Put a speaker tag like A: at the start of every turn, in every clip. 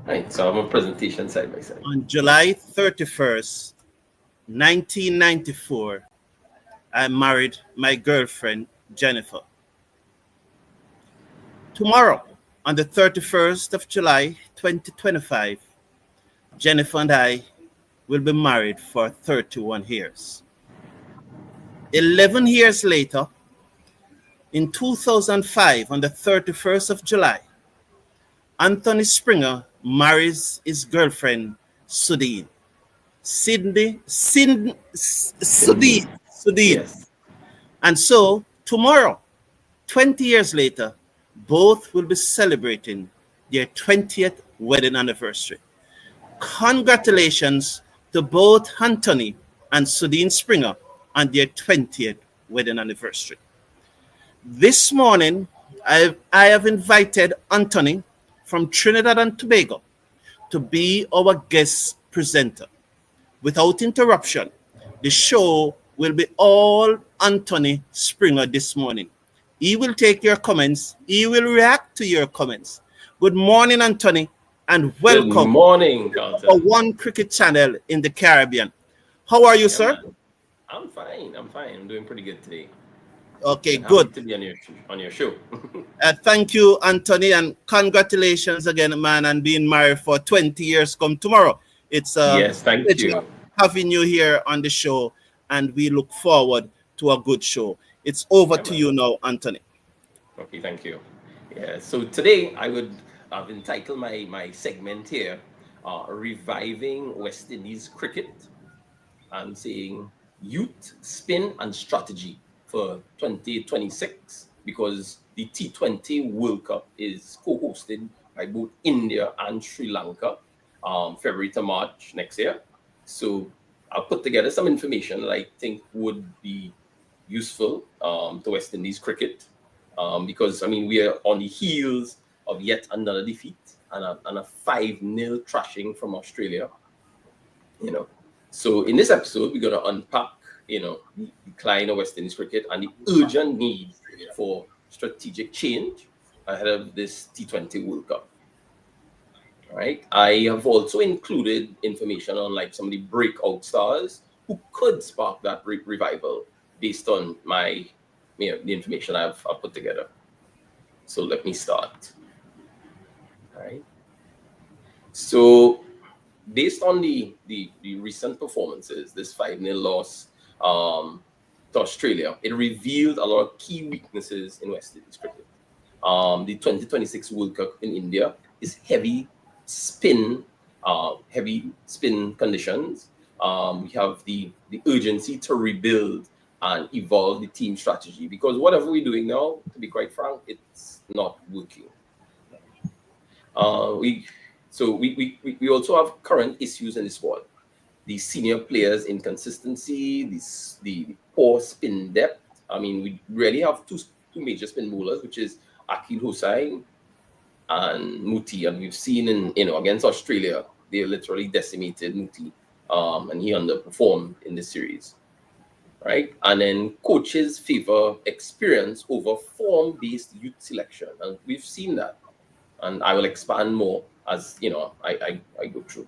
A: Right, so I'm a presentation side by side.
B: On July 31st, 1994, I married my girlfriend, Jennifer. Tomorrow, on the 31st of July, 2025, Jennifer and I will be married for 31 years. 11 years later, in 2005, on the 31st of July, Anthony Springer marries his girlfriend, Sudeen.
A: Cindy.
B: Sudeen.
A: Yes.
B: And so, tomorrow, 20 years later, both will be celebrating their 20th wedding anniversary. Congratulations to both Anthony and Sudeen Springer on their 20th wedding anniversary. This morning, I have invited Anthony from Trinidad and Tobago to be our guest presenter. Without interruption, the show will be all Anthony Springer this morning. He will take your comments, he will react to your comments. Good morning, Anthony, and
A: Good
B: welcome
A: morning,
B: to number
A: Carlton.
B: one cricket channel in the Caribbean. How are you,
A: Yeah,
B: sir?
A: man. I'm fine. I'm fine. I'm doing pretty good today.
B: Okay,
A: And happy
B: good.
A: to be on your show.
B: Thank you, Anthony, and congratulations again, man, and being married for 20 years come tomorrow. It's a
A: Yes, thank
B: pleasure
A: you.
B: having you here on the show, and we look forward to a good show. It's over
A: Yeah,
B: to
A: man.
B: you now, Anthony.
A: Okay, thank you. Yeah, so today I would have entitled my segment here, Reviving West Indies Cricket. I'm saying youth, spin, and strategy for 2026 because the T20 World Cup is co hosted by both India and Sri Lanka February to March next year. So I'll put together some information that I think would be useful to West Indies cricket because, I mean, we are on the heels of yet another defeat and a 5-0 thrashing from Australia, you know. So in this episode, we're going to unpack, the decline of West Indies cricket and the urgent need for strategic change ahead of this T20 World Cup. All right. I have also included information on like some of the breakout stars who could spark that revival based on the information I've put together. So let me start. All right. So based on the recent performances, this 5-0 loss to Australia, it revealed a lot of key weaknesses in West Indies cricket. The 2026 World Cup in India is heavy spin conditions. We have the urgency to rebuild and evolve the team strategy because whatever we're doing now, to be quite frank, it's not working. We so we also have current issues in the squad. The senior players' inconsistency, the poor spin depth. I mean, we really have two major spin bowlers, which is Akil Hussain and Muti, and we've seen in against Australia, they literally decimated Muti, and he underperformed in this series, right? And then coaches favor experience over form-based youth selection, and we've seen that, and I will expand more as I go through.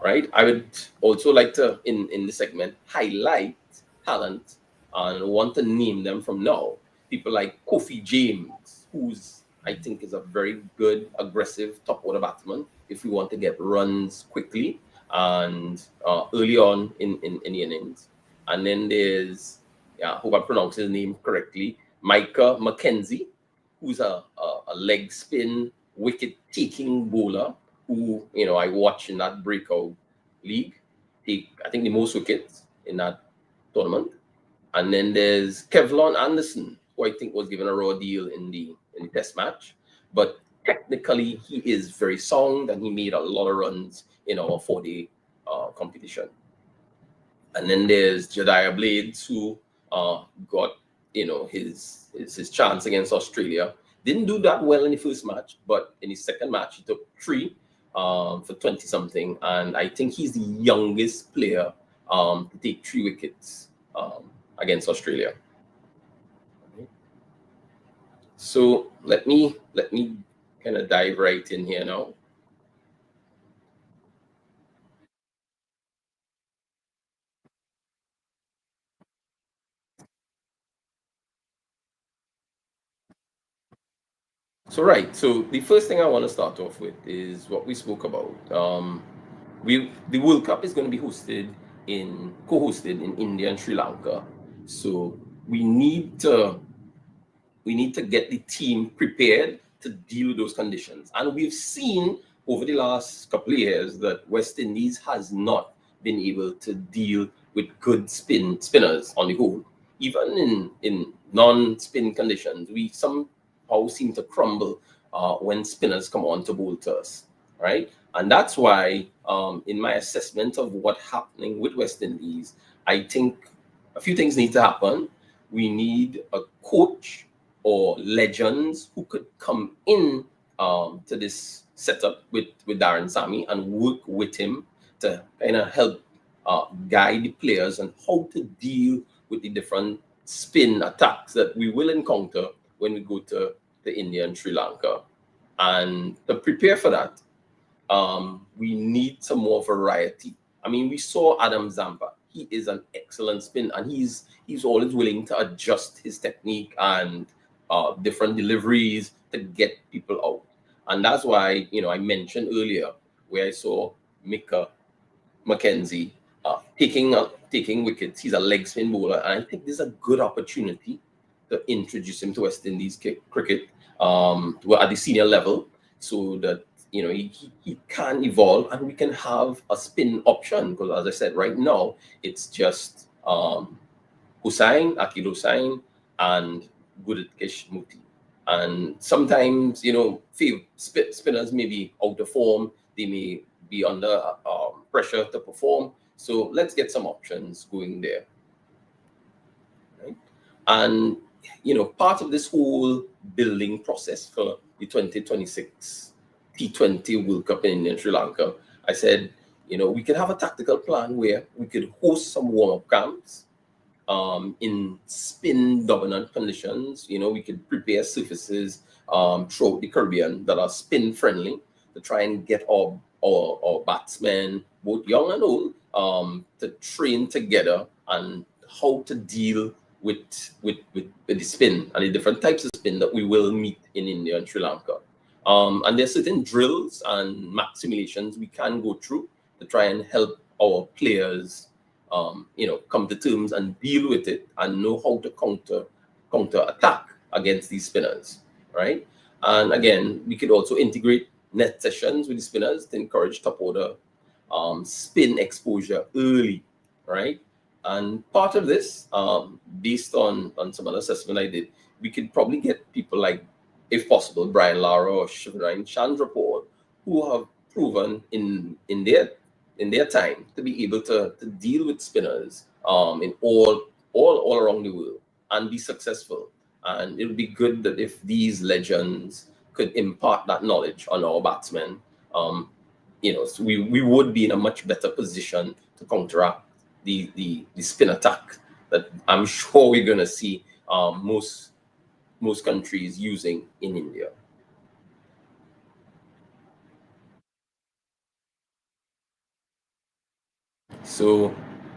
A: Right, I would also like to in the segment highlight talent and want to name them from now. People like Kofi James, who's I think is a very good aggressive top order batsman if we want to get runs quickly and early on in the innings. And then there's, yeah, I hope I pronounce his name correctly, Micah McKenzie, who's a leg spin wicket taking bowler who I watch in that breakout league. I think the most wickets in that tournament. And then there's Kevlon Anderson, who I think was given a raw deal in the test match. But technically he is very sound and he made a lot of runs in our 4-day competition. And then there's Jediah Blades, who got his chance against Australia. Didn't do that well in the first match, but in his second match he took three for 20 something, and I think he's the youngest player to take 3 wickets against Australia. So let me kind of dive right in here now. So the first thing I want to start off with is what we spoke about. The World Cup is going to be co-hosted in India and Sri Lanka. So we need to get the team prepared to deal with those conditions. And we've seen over the last couple of years that West Indies has not been able to deal with good spinners on the whole. Even in non-spin conditions, we somehow seem to crumble when spinners come on to bowl to us, right? And that's why, in my assessment of what's happening with West Indies, I think a few things need to happen. We need a coach or legends who could come in to this setup with Darren Sammy and work with him to kind of help guide the players on how to deal with the different spin attacks that we will encounter when we go to India and Sri Lanka. And to prepare for that, we need some more variety. I mean, we saw Adam Zampa. He is an excellent spin, and he's always willing to adjust his technique and different deliveries to get people out. And that's why, I mentioned earlier where I saw Mika McKenzie taking wickets. He's a leg spin bowler, and I think this is a good opportunity to introduce him to West Indies cricket at the senior level, so that he can evolve and we can have a spin option. Because as I said, right now it's just Akil Hussain, and Gurikesh Muti. And sometimes, spinners may be out of form, they may be under pressure to perform. So let's get some options going there. Right? And, part of this whole building process for the 2026 T20 World Cup in India and Sri Lanka, I said, we could have a tactical plan where we could host some warm-up camps in spin dominant conditions. We could prepare surfaces throughout the Caribbean that are spin friendly to try and get our batsmen, both young and old, to train together and how to deal with the spin and the different types of spin that we will meet in India and Sri Lanka. And there are certain drills and max simulations we can go through to try and help our players come to terms and deal with it and know how to counter attack against these spinners, right? And again, we could also integrate net sessions with the spinners to encourage top order spin exposure early, right? And part of this, based on some other assessment I did, we could probably get people like, if possible, Brian Lara or Shivnarine Chandrapur, who have proven in their time to be able to deal with spinners in all around the world and be successful. And it would be good that if these legends could impart that knowledge on our batsmen, so we would be in a much better position to counteract the spin attack that I'm sure we're going to see most countries using in India. So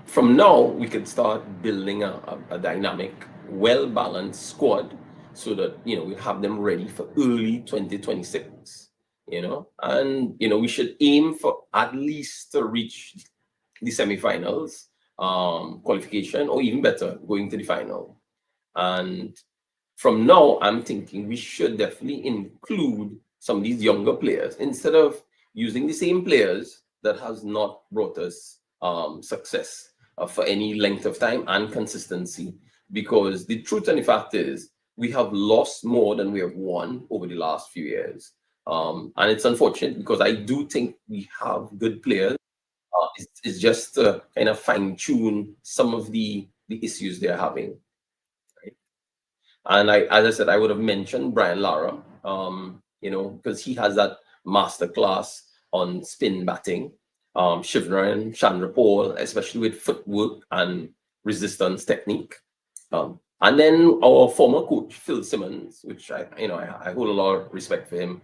A: from now, we can start building a dynamic, well-balanced squad so that, we have them ready for early 2026, and, we should aim for at least to reach the semifinals, qualification, or even better, going to the final. And from now, I'm thinking we should definitely include some of these younger players instead of using the same players that has not brought us success for any length of time and consistency. Because the truth and the fact is, we have lost more than we have won over the last few years. And it's unfortunate because I do think we have good players. It's just to kind of fine tune some of the issues they're having. And as I said, I would have mentioned Brian Lara, because he has that master class on spin batting. Shivnarine Chandrapur, especially with footwork and resistance technique. And then our former coach, Phil Simmons, which I hold a lot of respect for him.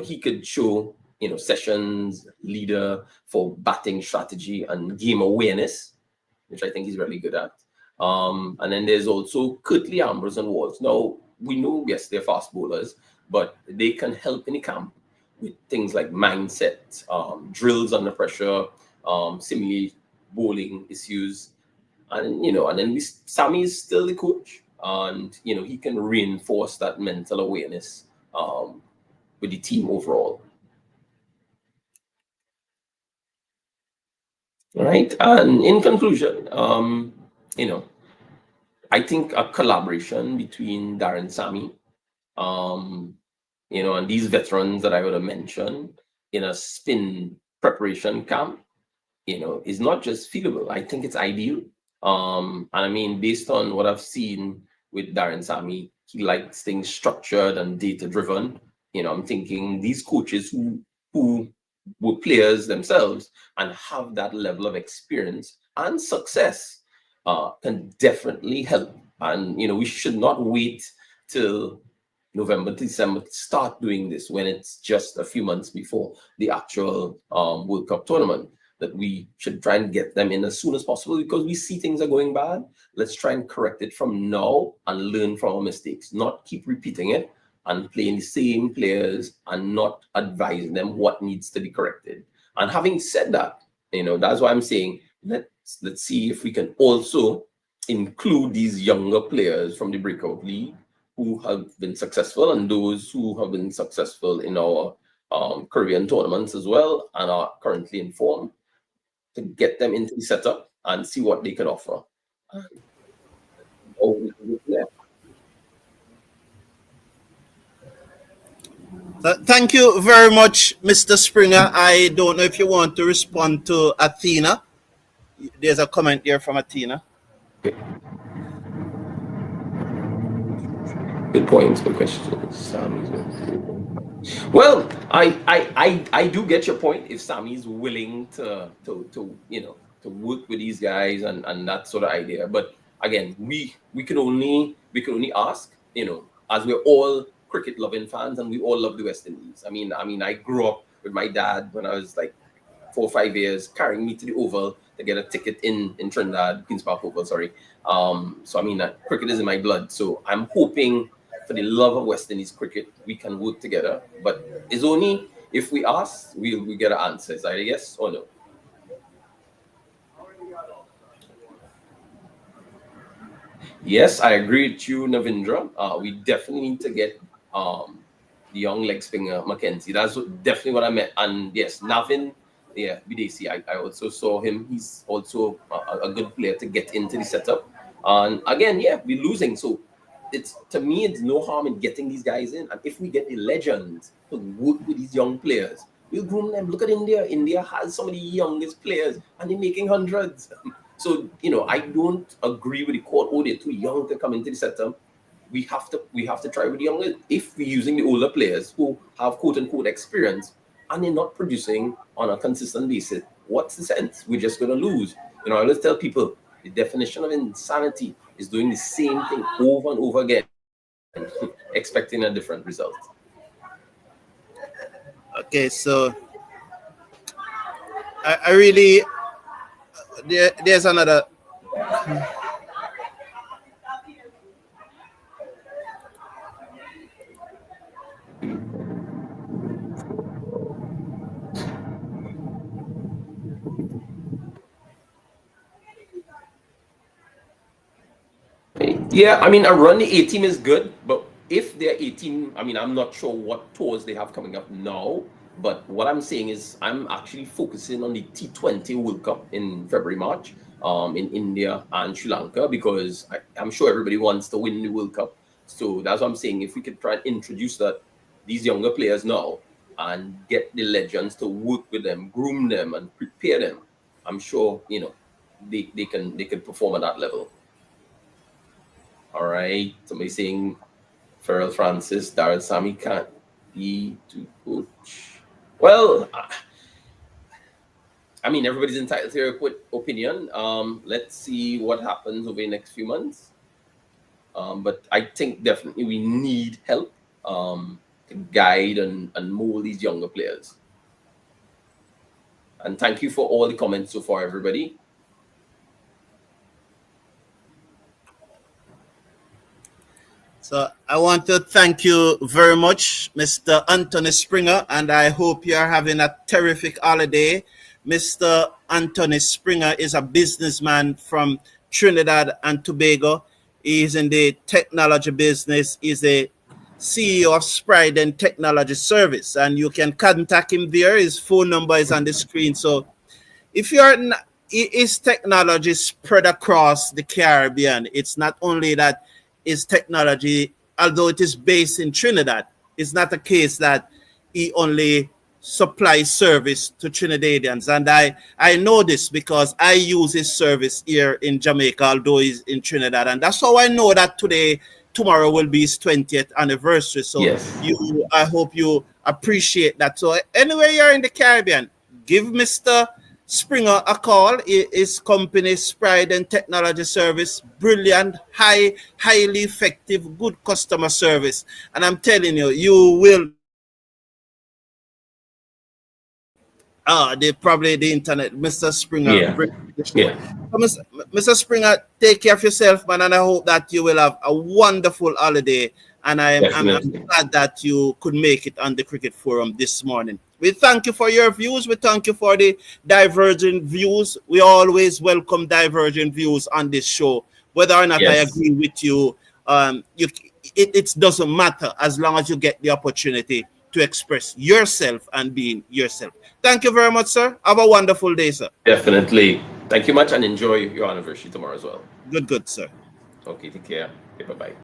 A: He could show, sessions, leader for batting strategy and game awareness, which I think he's really good at. And then there's also Curtly Ambrose and Walls. Now, we know, yes, they're fast bowlers, but they can help in the camp with things like mindset, drills under pressure, simulate bowling issues, and and then Sammy is still the coach, and he can reinforce that mental awareness with the team overall. Right. And in conclusion, you know, I think a collaboration between Darren, Sammy, um, and these veterans that I would have mentioned in a spin preparation camp, is not just feasible. I think it's ideal. And I mean, based on what I've seen with Darren Sammy, he likes things structured and data driven. I'm thinking these coaches who were players themselves and have that level of experience and success can definitely help. And we should not wait till November, December to start doing this when it's just a few months before the actual World Cup tournament. That we should try and get them in as soon as possible because we see things are going bad. Let's try and correct it from now and learn from our mistakes, not keep repeating it and playing the same players and not advising them what needs to be corrected. And having said that, that's why I'm saying let's see if we can also include these younger players from the breakout league who have been successful and those who have been successful in our Caribbean tournaments as well and are currently in form to get them into the setup and see what they can offer. Oh, yeah.
B: Thank you very much, Mr. Springer. I don't know if you want to respond to Athena. There's a comment here from Athena.
A: Okay. Good points, good questions. Well, I do get your point. If Sammy's willing to work with these guys and that sort of idea, but again, we can only ask, as we're all cricket loving fans and we all love the West Indies. I grew up with my dad when I was like 4 or 5 years, carrying me to the Oval to get a ticket in Trinidad, Queens Park Oval. Sorry. So cricket is in my blood. So I'm hoping for the love of West Indies cricket, we can work together. But it's only if we ask, we get an answer. Is either yes or no. Yes, I agree with you, Navindra. We definitely need to get the young leg spinner Mackenzie. That's definitely what I meant. And yes, Navin, yeah, Bidesi, I also saw him. He's also a good player to get into the setup. And again, yeah, we're losing. So to me, it's no harm in getting these guys in. And if we get the legends to work with these young players, we'll groom them. Look at India. India has some of the youngest players and they're making hundreds. So, I don't agree with the quote, oh, they're too young to come into the setup. We have to try with the younger. If we're using the older players who have quote unquote experience and they're not producing on a consistent basis, what's the sense? We're just gonna lose. I always tell people the definition of insanity is doing the same thing over and over again, expecting a different result.
B: Okay, so I really there's another.
A: Yeah, a run the A team is good, but if their A team, I'm not sure what tours they have coming up now. But what I'm saying is, I'm actually focusing on the T20 World Cup in February, March, in India and Sri Lanka, because I'm sure everybody wants to win the World Cup. So that's what I'm saying. If we could try and introduce these younger players now and get the legends to work with them, groom them, and prepare them, I'm sure they can perform at that level. All right. Somebody saying Farrell Francis, Darren Sammy can't be to coach. Well, everybody's entitled to their opinion. Let's see what happens over the next few months. But I think definitely we need help to guide and mold these younger players. And thank you for all the comments so far, everybody.
B: So I want to thank you very much, Mr. Anthony Springer, and I hope you are having a terrific holiday. Mr. Anthony Springer is a businessman from Trinidad and Tobago. He is in the technology business. He's a CEO of Spriden Technology Service, and you can contact him there. His phone number is on the screen. So if you're his technology spread across the Caribbean, it's not only that his technology, although it is based in Trinidad, it's not a case that he only supplies service to Trinidadians. And I know this because I use his service here in Jamaica, although he's in Trinidad. And that's how I know that tomorrow will be his 20th anniversary. So
A: Yes.
B: I hope you appreciate that. So anywhere you're in the Caribbean, give Mr. Springer a call. His company, Spriden Technology Service, brilliant, highly effective, good customer service. And I'm telling you, you will. Probably the internet, Mr. Springer.
A: Yeah. Yeah.
B: So, Mr. Springer, take care of yourself, man, and I hope that you will have a wonderful holiday. And I'm glad that you could make it on the Cricket Forum this morning. We thank you for your views. We thank you for the divergent views. We always welcome divergent views on this show. Whether or not I agree with you, it doesn't matter as long as you get the opportunity to express yourself and being yourself. Thank you very much, sir. Have a wonderful day, sir.
A: Definitely. Thank you much and enjoy your anniversary tomorrow as well.
B: Good, sir.
A: Okay, take care. Okay, bye-bye.